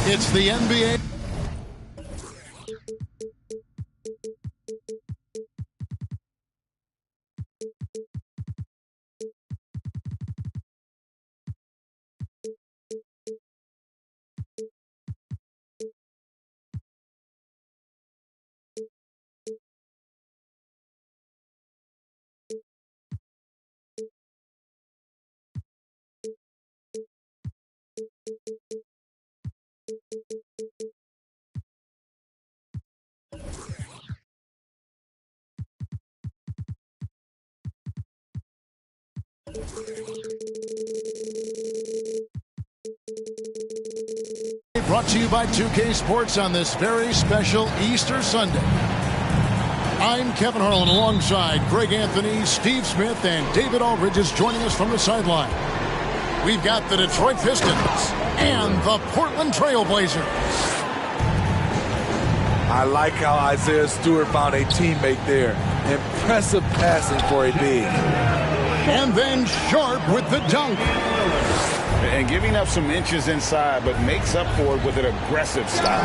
It's the NBA. Brought to you by 2K Sports on this very special Easter Sunday. I'm Kevin Harlan alongside Greg Anthony, Steve Smith, and David Aldridge is joining us from the sideline. We've got the Detroit Pistons and the Portland Trailblazers. I like how Isaiah Stewart found a teammate there. Impressive passing for a big. And then Sharp with the dunk. And giving up some inches inside, but makes up for it with an aggressive style.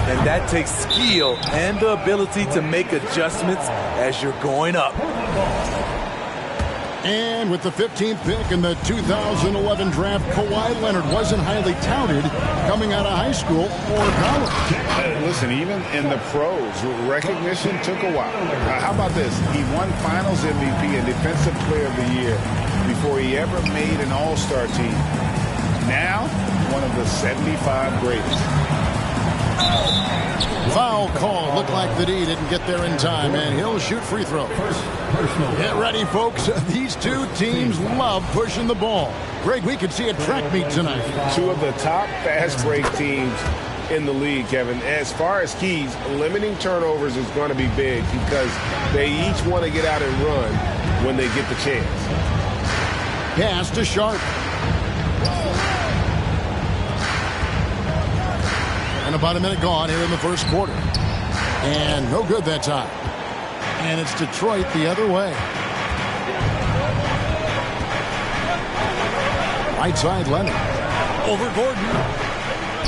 And that takes skill and the ability to make adjustments as you're going up. And with the 15th pick in the 2011 draft, Kawhi Leonard wasn't highly touted coming out of high school or college. Listen, even in the pros, recognition took a while. How about this? He won Finals MVP and Defensive Player of the Year before he ever made an All-Star team. Now, one of the 75 greatest. Foul call. Looked like the D didn't get there in time, and he'll shoot free throw. Get ready, folks. These two teams love pushing the ball. Greg, we could see a track meet tonight. Two of the top fast break teams in the league, Kevin. As far as keys, limiting turnovers is going to be big because they each want to get out and run when they get the chance. Pass to Sharp. And about a minute gone here in the first quarter. And no good that time. And it's Detroit the other way. Right side Leonard. Over Gordon.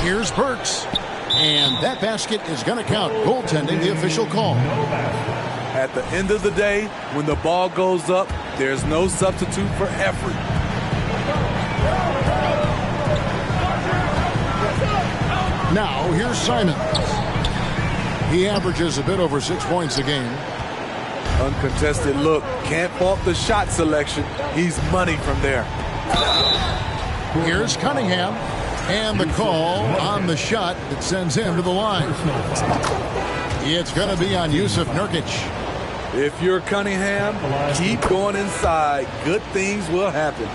Here's Burks. And that basket is going to count. Goaltending, the official call. At the end of the day, when the ball goes up, there's no substitute for effort. Now, here's Simons. He averages a bit over 6 points a game. Uncontested look. Can't fault the shot selection. He's money from there. Here's Cunningham. And the call on the shot that sends him to the line. It's going to be on Jusuf Nurkic. If you're Cunningham, keep going inside. Good things will happen.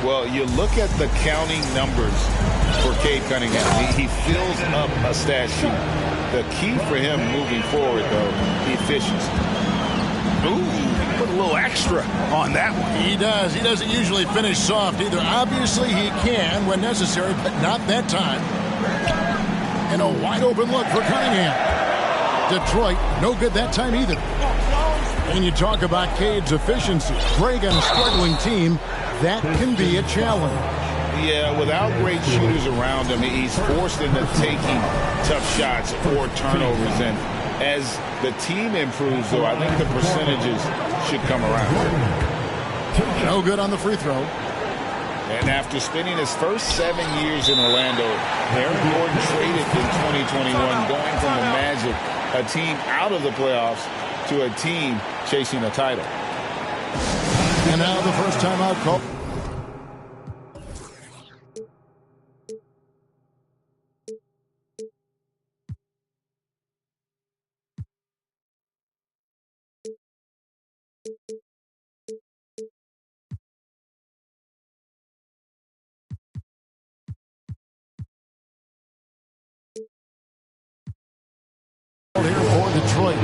Well, you look at the counting numbers for Cade Cunningham. He fills up a stat sheet. The key for him moving forward, though, efficiency. Ooh, put a little extra on that one. He does. He doesn't usually finish soft either. Obviously, he can when necessary, but not that time. And a wide open look for Cunningham. Detroit, no good that time either. And you talk about Cade's efficiency. Greg on a struggling team, that can be a challenge. Yeah, without great shooters around him, he's forced into taking tough shots or turnovers. And as the team improves, though, I think the percentages should come around. No good on the free throw. And after spending his first 7 years in Orlando, Aaron Gordon traded in 2021, going from the Magic, a team out of the playoffs, to a team chasing a title. And now the first time out call. Here for Detroit.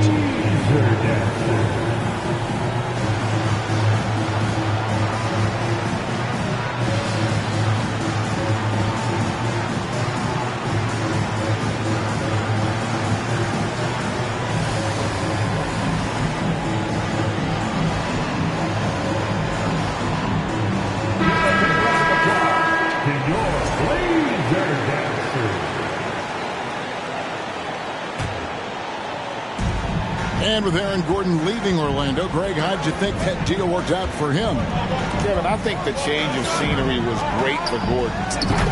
And with Aaron Gordon leaving Orlando, Greg, how'd you think that deal worked out for him? Kevin, I think the change of scenery was great for Gordon.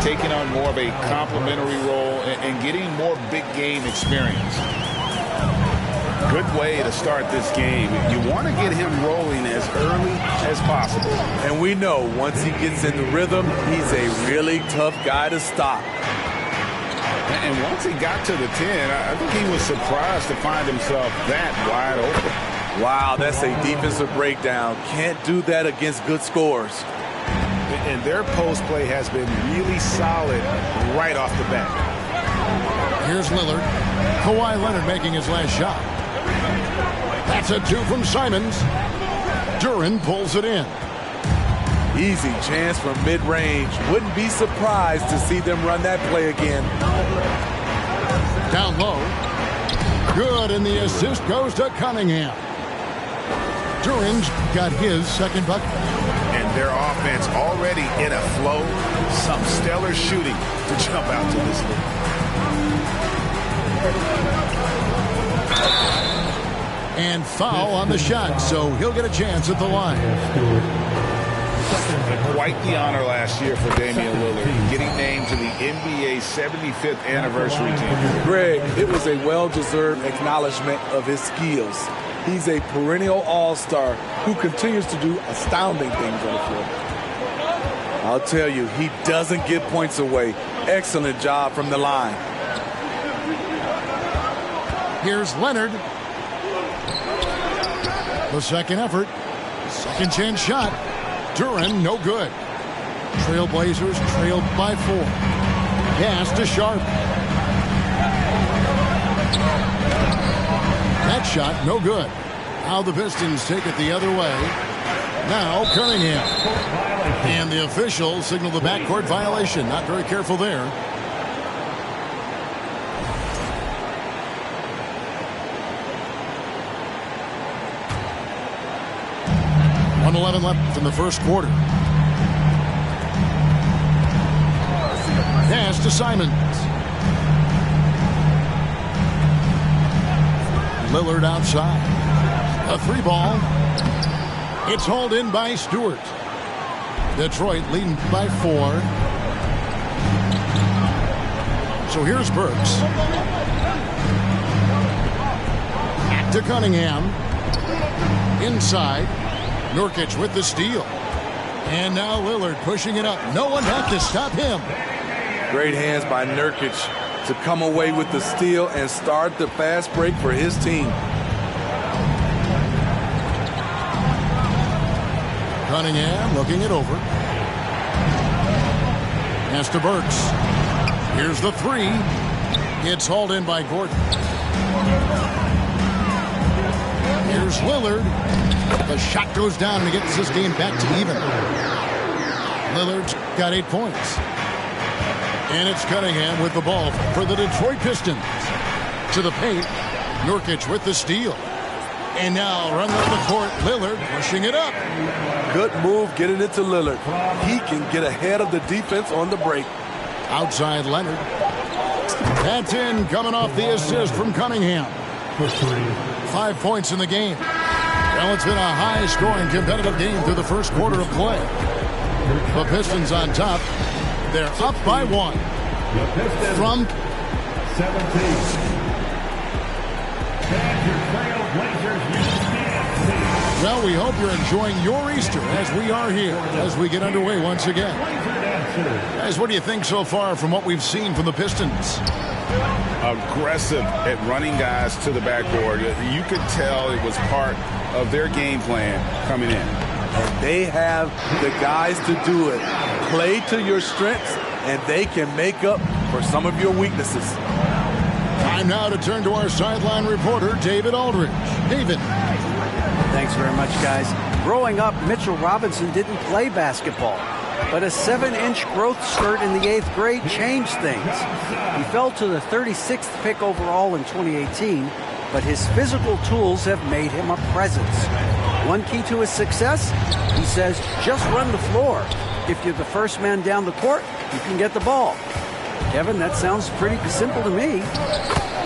Taking on more of a complimentary role and getting more big game experience. Good way to start this game. You want to get him rolling as early as possible. And we know once he gets in the rhythm, he's a really tough guy to stop. And once he got to the 10, I think he was surprised to find himself that wide open. Wow, that's a defensive breakdown. Can't do that against good scores. And their post play has been really solid right off the bat. Here's Lillard. Kawhi Leonard making his last shot. That's a 2 from Simons. Duren pulls it in. Easy chance from mid-range. Wouldn't be surprised to see them run that play again. Down low. Good, and the assist goes to Cunningham. Duren's got his second bucket. And their offense already in a flow. Some stellar shooting to jump out to this lead. And foul on the shot, so he'll get a chance at the line. Quite the honor last year for Damian Lillard, getting named to the NBA 75th anniversary team. Greg, it was a well-deserved acknowledgement of his skills. He's a perennial all-star who continues to do astounding things on the floor. I'll tell you, he doesn't give points away. Excellent job from the line. Here's Leonard. The second effort. Second chance shot. Duren, no good. Trailblazers trailed by 4. Pass to Sharp. That shot, no good. Now the Pistons take it the other way. Now Cunningham. And the officials signal the backcourt violation. Not very careful there. .11 left in the first quarter. Pass to Simons. Lillard outside. A 3-ball. It's hauled in by Stewart. Detroit leading by 4. So here's Burks. Back to Cunningham. Inside. Nurkic with the steal. And now Lillard pushing it up. No one had to stop him. Great hands by Nurkic to come away with the steal and start the fast break for his team. Cunningham looking it over. Pass to Burks. Here's the 3. It's hauled in by Gordon. Here's Lillard. The shot goes down and he gets this game back to even. Lillard's got 8 points. And it's Cunningham with the ball for the Detroit Pistons. To the paint. Nurkic with the steal. And now running up the court, Lillard pushing it up. Good move getting it to Lillard. He can get ahead of the defense on the break. Outside Leonard. That's in, coming off the assist from Cunningham. 5 points in the game. Well, it's been a high-scoring, competitive game through the first quarter of play. The Pistons on top. They're up by 1. From 17. Well, we hope you're enjoying your Easter as we are here, as we get underway once again. Guys, what do you think so far from what we've seen from the Pistons? Aggressive at running guys to the backboard. You could tell it was part of their game plan coming in. And they have the guys to do it. Play to your strengths, and they can make up for some of your weaknesses. Time now to turn to our sideline reporter, David Aldridge. David. Thanks very much, guys. Growing up, Mitchell Robinson didn't play basketball, but a 7-inch growth spurt in the 8th grade changed things. He fell to the 36th pick overall in 2018, but his physical tools have made him a presence. One key to his success, he says, just run the floor. If you're the first man down the court, you can get the ball. Kevin, that sounds pretty simple to me.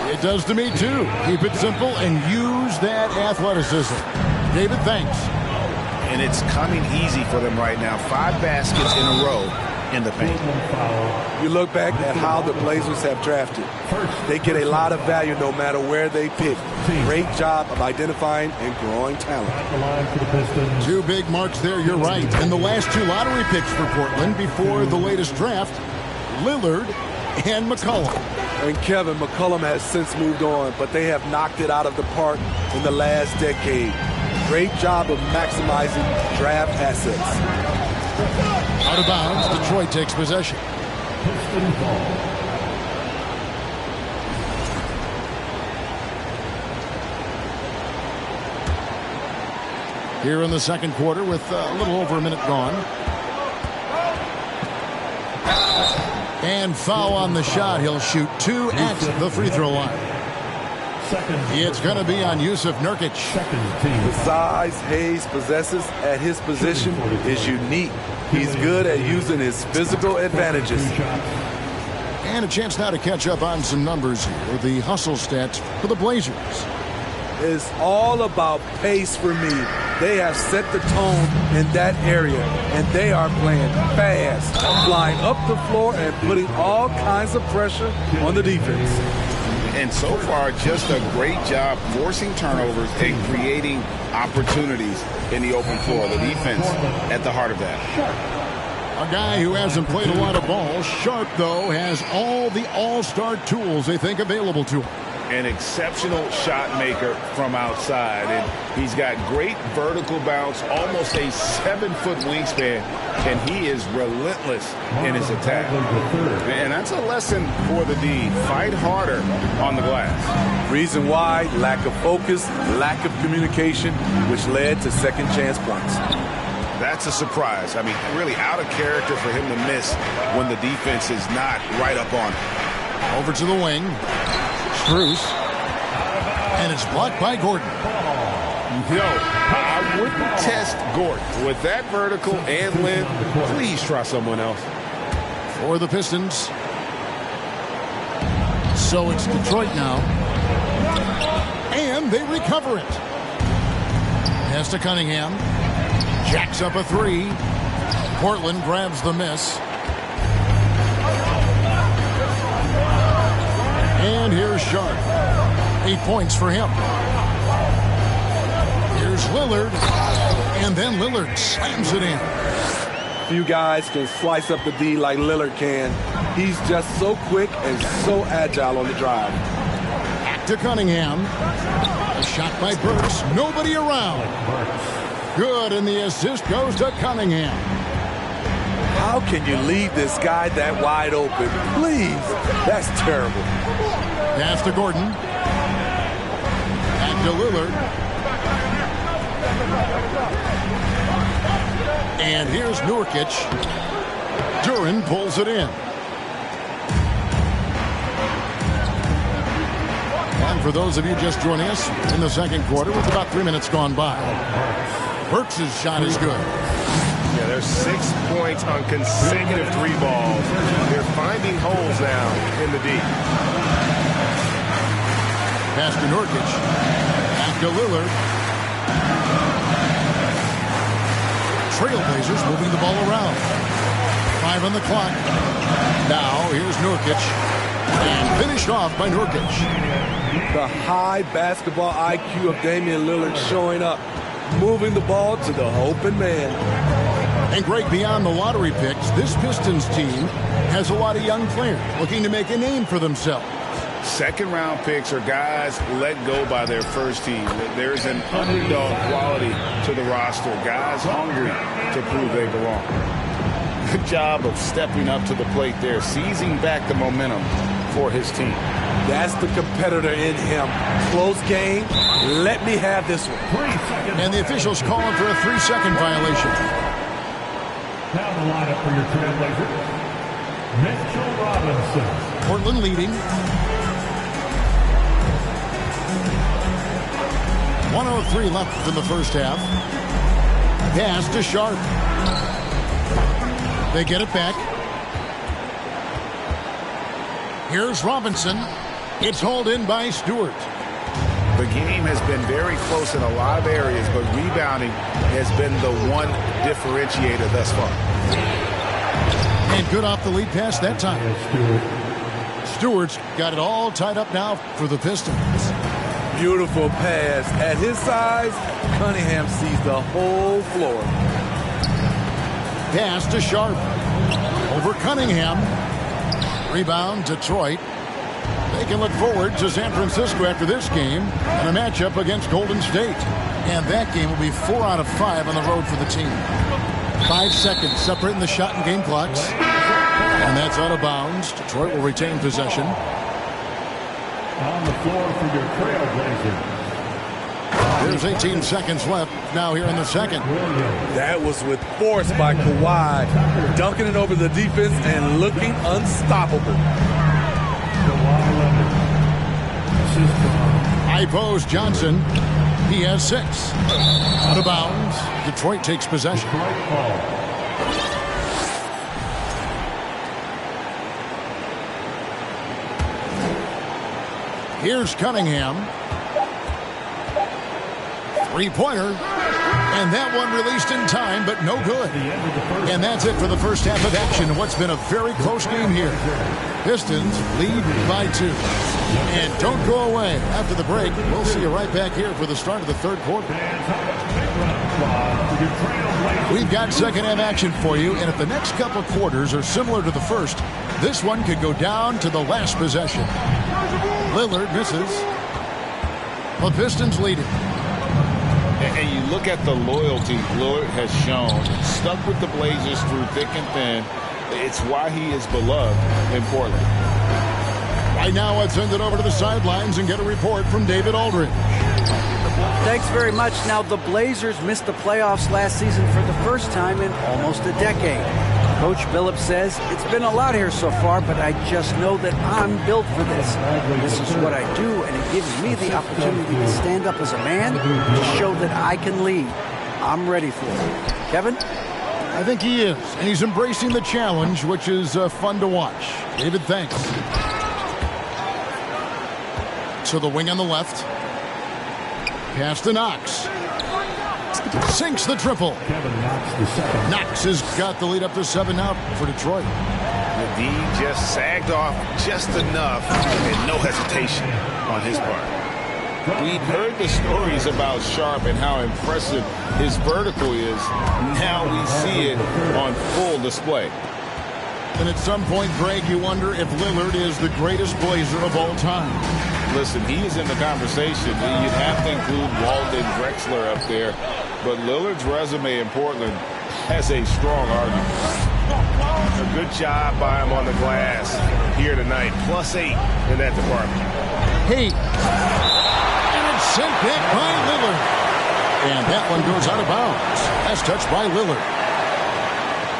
It does to me, too. Keep it simple and use that athleticism. David, thanks. And it's coming easy for them right now. 5 baskets in a row in the paint. You look back at how the Blazers have drafted. They get a lot of value no matter where they pick. Great job of identifying and growing talent. 2 big marks there, you're right. And the last 2 lottery picks for Portland before the latest draft, Lillard and McCollum. And Kevin, McCollum has since moved on, but they have knocked it out of the park in the last decade. Great job of maximizing draft assets. Out of bounds, Detroit takes possession. Here in the second quarter with a little over a minute gone. And foul on the shot. He'll shoot 2 at the free throw line. It's going to be on Jusuf Nurkic. The size Hayes possesses at his position is unique. He's good at using his physical advantages. And a chance now to catch up on some numbers here. The hustle stats for the Blazers. It's all about pace for me. They have set the tone in that area, and they are playing fast, flying up the floor and putting all kinds of pressure on the defense. And so far, just a great job forcing turnovers and creating opportunities in the open floor. The defense at the heart of that. A guy who hasn't played a lot of ball. Sharp, though, has all the all-star tools they think available to him. An exceptional shot maker from outside, and he's got great vertical bounce, almost a 7-foot wingspan, and he is relentless in his attack. And that's a lesson for the D. Fight harder on the glass. Reason why: lack of focus, lack of communication, which led to second chance blocks. That's a surprise. I mean, really out of character for him to miss when the defense is not right up on him. Over to the wing. Bruce, and it's blocked by Gordon. Yo, I wouldn't test Gordon with that vertical and length. Please try someone else. For the Pistons. So it's Detroit now. And they recover it. Pass to Cunningham. Jacks up a 3. Portland grabs the miss. And here's Sharp. 8 points for him. Here's Lillard. And then Lillard slams it in. Few guys can slice up the D like Lillard can. He's just so quick and so agile on the drive. Back to Cunningham. A shot by Burks. Nobody around. Good, and the assist goes to Cunningham. How can you leave this guy that wide open? Please. That's terrible. Pass to Gordon. Back to Lillard. And here's Nurkic. Duren pulls it in. And for those of you just joining us in the second quarter with about 3 minutes gone by, Burks' shot is good. Yeah, there's 6 points on consecutive 3 balls. They're finding holes now in the D. Pass to Nurkic. Back to Lillard. Trailblazers moving the ball around. 5 on the clock. Now here's Nurkic. And finished off by Nurkic. The high basketball IQ of Damian Lillard showing up. Moving the ball to the open man. And Greg, beyond the lottery picks, this Pistons team has a lot of young players looking to make a name for themselves. Second-round picks are guys let go by their first team. There's an underdog quality to the roster. Guys hungry to prove they belong. Good job of stepping up to the plate there, seizing back the momentum for his team. That's the competitor in him. Close game. Let me have this one. And the officials calling for a 3-second violation. Now the lineup for your Trailblazers. Mitchell Robinson. Portland leading. 1:03 left in the first half. Pass to Sharp. They get it back. Here's Robinson. It's hauled in by Stewart. The game has been very close in a lot of areas, but rebounding has been the one differentiator thus far. And good off the lead pass that time. Stewart's got it all tied up now for the Pistons. Beautiful pass. At his size, Cunningham sees the whole floor. Pass to Sharp. Over Cunningham. Rebound, Detroit. They can look forward to San Francisco after this game and a matchup against Golden State. And that game will be 4 out of 5 on the road for the team. 5 seconds separating the shot and game clocks. And that's out of bounds. Detroit will retain possession. On the floor for your Trailblazers. There's 18 seconds left now here in the second. That was with force by Kawhi, dunking it over the defense and looking unstoppable. High post Johnson. He has 6. Out of bounds. Detroit takes possession. Here's Cunningham. Three-pointer. And that one released in time, but no good. And that's it for the first half of action. What's been a very close game here. Pistons lead by 2. And don't go away. After the break, we'll see you right back here for the start of the third quarter. We've got second half action for you, and if the next couple of quarters are similar to the first, this one could go down to the last possession. Lillard misses. The Pistons lead it. And you look at the loyalty Lillard has shown, stuck with the Blazers through thick and thin. It's why he is beloved in Portland. Right now, let's send it over to the sidelines and get a report from David Aldridge. Thanks very much. Now, the Blazers missed the playoffs last season for the first time in almost a decade. Coach Billups says, it's been a lot here so far, but I just know that I'm built for this. This is what I do, and it gives me the opportunity to stand up as a man to show that I can lead. I'm ready for it. Kevin? I think he is, and he's embracing the challenge, which is fun to watch. David, thanks. So the wing on the left. Pass to Knox. Sinks the triple. Knox has got the lead up to 7 now for Detroit. The just sagged off just enough and no hesitation on his part. We've heard the stories about Sharp and how impressive his vertical is. Now we see it on full display. And at some point, Greg, you wonder if Lillard is the greatest Blazer of all time. Listen, he is in the conversation. You'd have to include Walton Drexler up there. But Lillard's resume in Portland has a strong argument. A good job by him on the glass here tonight. +8 in that department. Hey. And it's sent back by Lillard. And that one goes out of bounds. That's touched by Lillard.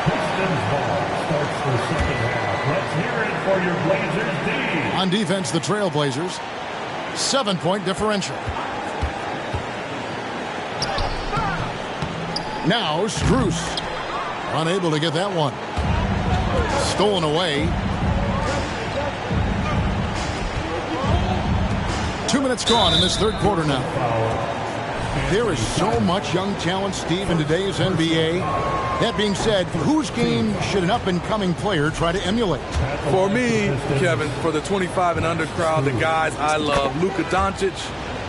Pistons ball starts the second half. Let's hear it for your Blazers D. On defense, the Trailblazers. 7-point differential. Now Strus. Unable to get that one. Stolen away. 2 minutes gone in this third quarter now. There is so much young talent, Steve, in today's NBA. That being said, whose game should an up-and-coming player try to emulate? For me, Kevin, for the 25 and under crowd, the guys I love, Luka Doncic,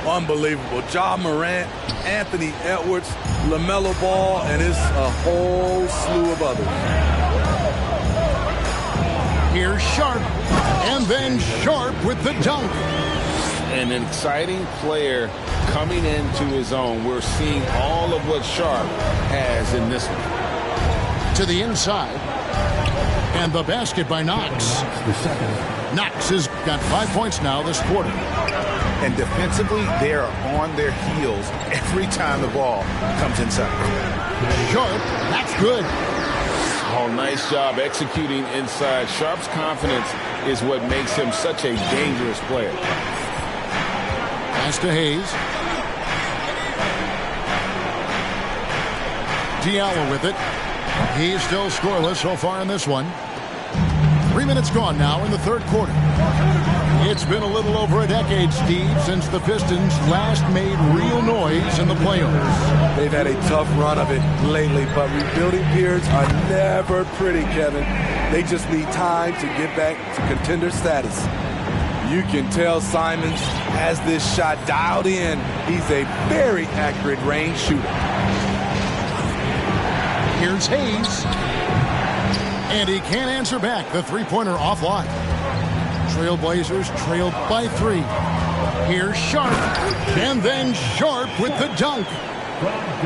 unbelievable. Ja Morant, Anthony Edwards, LaMelo Ball, and it's a whole slew of others. Here's Sharp, and then Sharp with the dunk. An exciting player coming into his own. We're seeing all of what Sharp has in this one. To the inside. And the basket by Knox. Knox has got 5 points now this quarter. And defensively, they are on their heels every time the ball comes inside. Sharp, that's good. Oh, nice job executing inside. Sharp's confidence is what makes him such a dangerous player. Pass to Hayes. Diallo with it. He's still scoreless so far in this one. 3 minutes gone now in the third quarter. It's been a little over a decade, Steve, since the Pistons last made real noise in the playoffs. They've had a tough run of it lately, but rebuilding periods are never pretty, Kevin. They just need time to get back to contender status. You can tell Simons has this shot dialed in. He's a very accurate range shooter. Here's Hayes. And he can't answer back. The three-pointer offline. Trailblazers trailed by 3. Here's Sharp. And then Sharp with the dunk.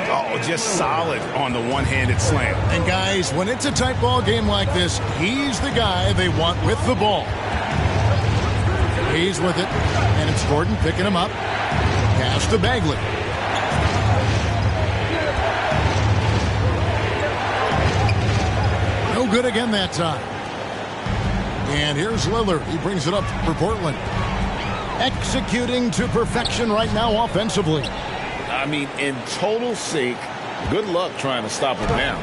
Oh, just solid on the one-handed slam. And guys, when it's a tight ball game like this, he's the guy they want with the ball. He's with it, and it's Gordon picking him up. Pass to Bagley. No good again that time. And here's Lillard. He brings it up for Portland. Executing to perfection right now offensively. I mean, in total sync. Good luck trying to stop him now.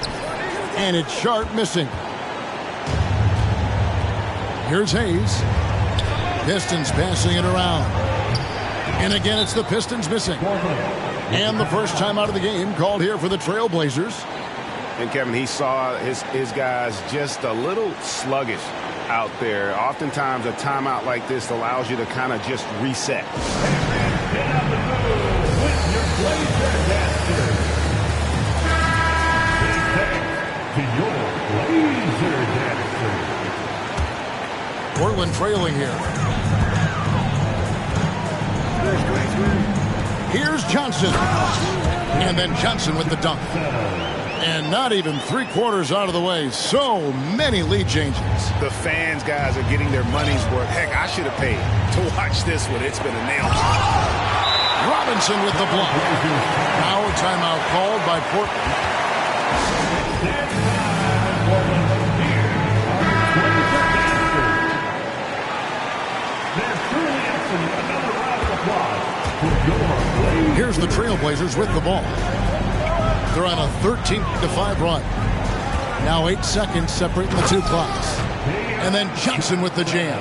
And it's Sharp missing. Here's Hayes. Pistons passing it around. And again, it's the Pistons missing. And the first time out of the game called here for the Trailblazers. And Kevin, he saw his guys just a little sluggish out there. Oftentimes a timeout like this allows you to kind of just reset. Portland trailing here. Here's Johnson. And then Johnson with the dunk. And not even 3/4 out of the way. So many lead changes. The fans, guys, are getting their money's worth. Heck, I should have paid to watch this one. It's been a nail. Robinson with the block. Now a timeout called by Portland. Here's the Trailblazers with the ball. They're on a 13-5 run. Now 8 seconds separating the two clocks. And then Johnson with the jam.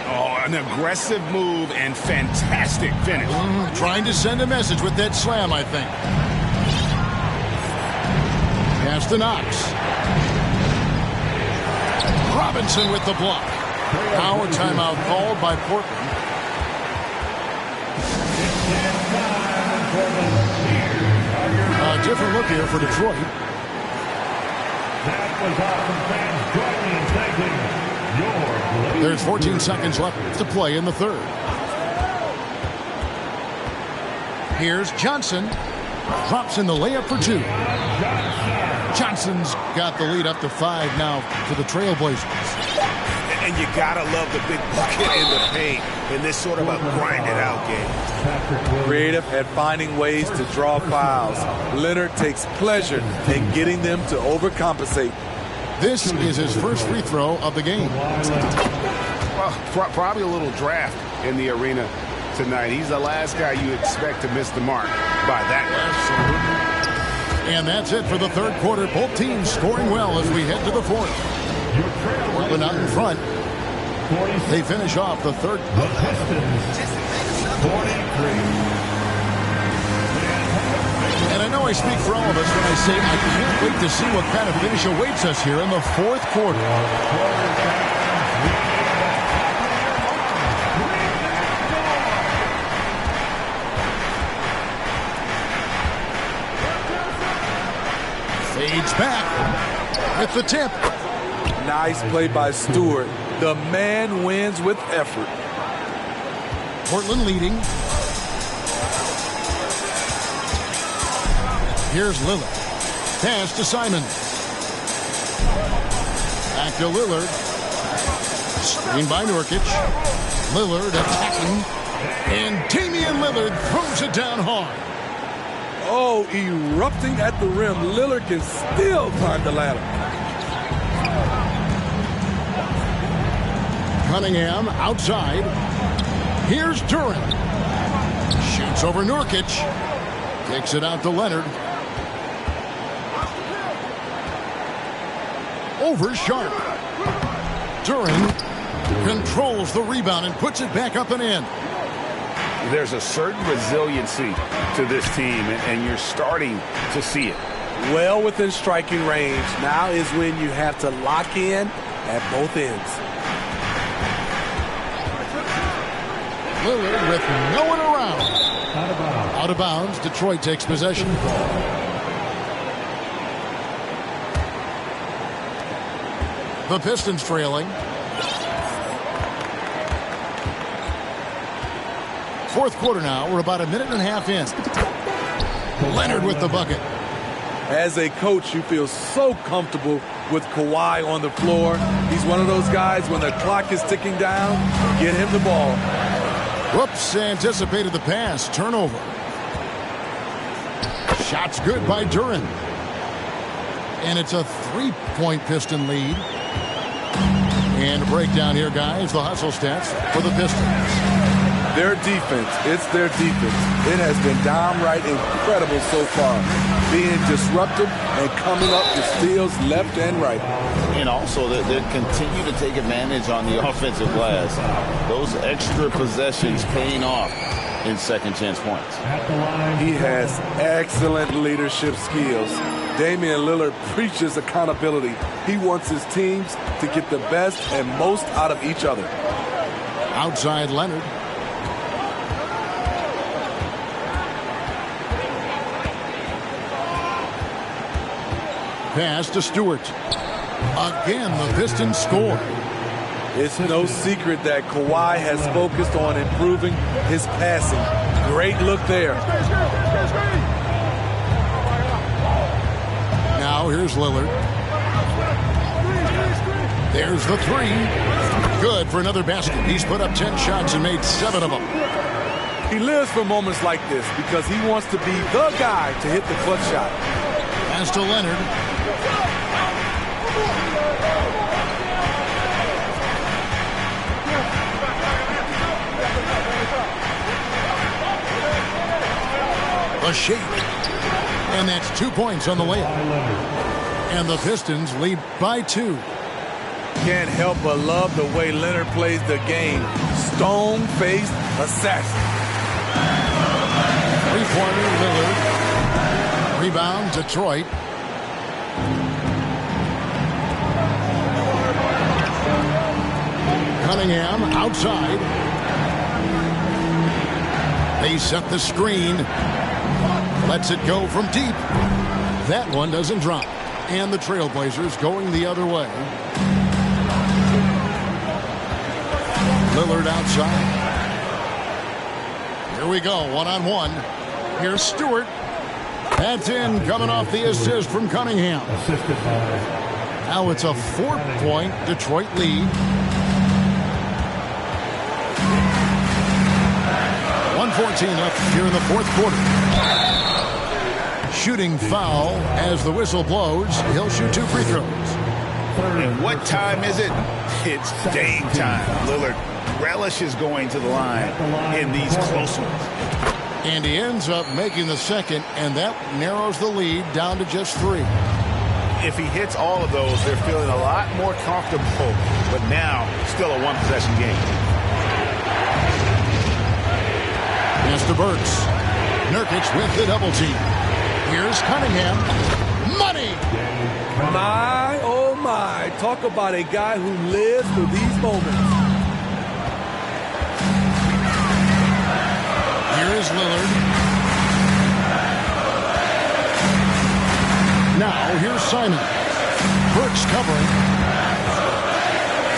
Oh, an aggressive move and fantastic finish. Trying to send a message with that slam, I think. Pass to Knox. Robinson with the block. Now a timeout called by Portland. A different look here for Detroit. There's 14 seconds left to play in the third. Here's Johnson. Drops in the layup for 2. Johnson's got the lead up to 5 now for the Trailblazers. And you gotta love the big bucket in the paint in this sort of a grind-it-out game. Creative at finding ways to draw fouls. Leonard takes pleasure in getting them to overcompensate. This is his first free throw of the game. Well, probably a little draft in the arena tonight. He's the last guy you expect to miss the mark by that much. And that's it for the third quarter. Both teams scoring well as we head to the fourth. Portland out in front. They finish off the third. And I know I speak for all of us when I say I can't wait to see what kind of finish awaits us here in the fourth quarter. Fades back with the tip. Nice play by Stewart. The man wins with effort. Portland leading. Here's Lillard. Pass to Simon. Back to Lillard. Screen by Nurkic. Lillard attacking. And Damian Lillard throws it down hard. Oh, erupting at the rim. Lillard can still climb the ladder. Cunningham outside. Here's Duran. Shoots over Nurkic. Takes it out to Leonard. Over Sharp. Duran Controls the rebound and puts it back up and in. There's a certain resiliency to this team, and you're starting to see it. Well within striking range. Now is when you have to lock in at both ends. Lillard with no one around. Out of bounds. Out of bounds. Detroit takes possession. The Pistons trailing. Fourth quarter now. We're about a minute and a half in. Leonard with the bucket. As a coach, you feel so comfortable with Kawhi on the floor. He's one of those guys, when the clock is ticking down, get him the ball. Whoops, anticipated the pass. Turnover. Shot's good by Duren. And it's a 3-point Piston lead. And a breakdown here, guys. The hustle stats for the Pistons. Their defense, it's their defense. It has been downright incredible so far. Being disruptive and coming up with steals left and right. And also, they continue to take advantage on the offensive glass. Those extra possessions paying off in second chance points. At the line. He has excellent leadership skills. Damian Lillard preaches accountability. He wants his teams to get the best and most out of each other. Outside Leonard. Pass to Stewart. Again, the Pistons score. It's no secret that Kawhi has focused on improving his passing. Great look there. Now here's Lillard. There's the three. Good for another basket. He's put up 10 shots and made 7 of them. He lives for moments like this because he wants to be the guy to hit the clutch shot. Pass to Leonard. A shake. And that's 2 points on the layup. And the Pistons lead by 2. Can't help but love the way Leonard plays the game. Stone-faced assassin. Three-pointer Lillard. Rebound Detroit. Cunningham outside. They set the screen. Lets it go from deep. That one doesn't drop. And the Trailblazers going the other way. Lillard outside. Here we go, one-on-one. Here's Stewart. That's in, coming off the assist from Cunningham. Assisted by. Now it's a 4-point Detroit lead. 1:14 left here in the fourth quarter. Shooting foul as the whistle blows. He'll shoot 2 free throws. And what time is it? It's game time. Lillard relishes going to the line in these close ones. And he ends up making the second, and that narrows the lead down to just 3. If he hits all of those, they're feeling a lot more comfortable. But now, still a one-possession game. Pass to Burks. Nurkic with the double team. Here's Cunningham. Money! My, oh my. Talk about a guy who lives for these moments. Here is Lillard. Now, here's Simon. Burks covering.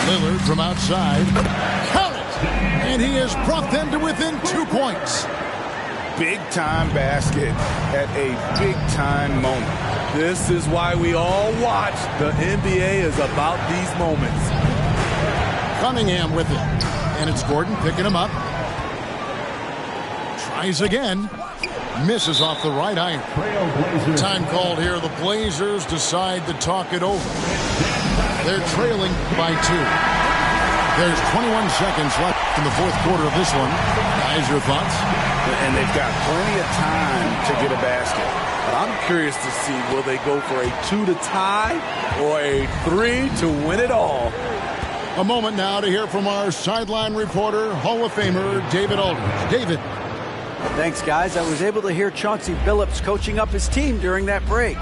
Lillard from outside. Count it! And he has brought them to within 2 points. Big-time basket at a big-time moment. This is why we all watch. The NBA is about these moments. Cunningham with it. And it's Gordon picking him up. Tries again. Misses off the right iron. Time called here. The Blazers decide to talk it over. They're trailing by 2. There's 21 seconds left in the fourth quarter of this one. Guys, your thoughts? And they've got plenty of time to get a basket. But I'm curious to see, will they go for a 2 to tie or a 3 to win it all? A moment now to hear from our sideline reporter, Hall of Famer David Aldridge. David. Thanks, guys. I was able to hear Chauncey Billups coaching up his team during that break.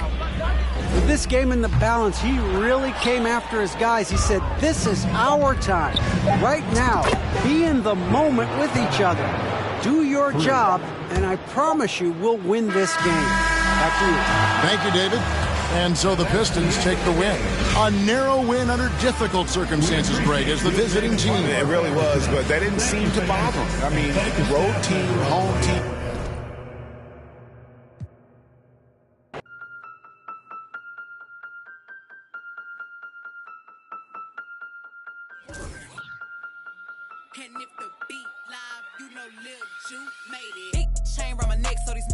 With this game in the balance, he really came after his guys. He said, this is our time. Right now, be in the moment with each other. Do your job, and I promise you we'll win this game. Back to you. Thank you, David. And so the Pistons take the win. A narrow win under difficult circumstances, Greg, as the visiting team. It really was, but that didn't seem to bother them. I mean, road team, home team. And if the beat live, you know Lil Ju made it. Big chain around my neck, so these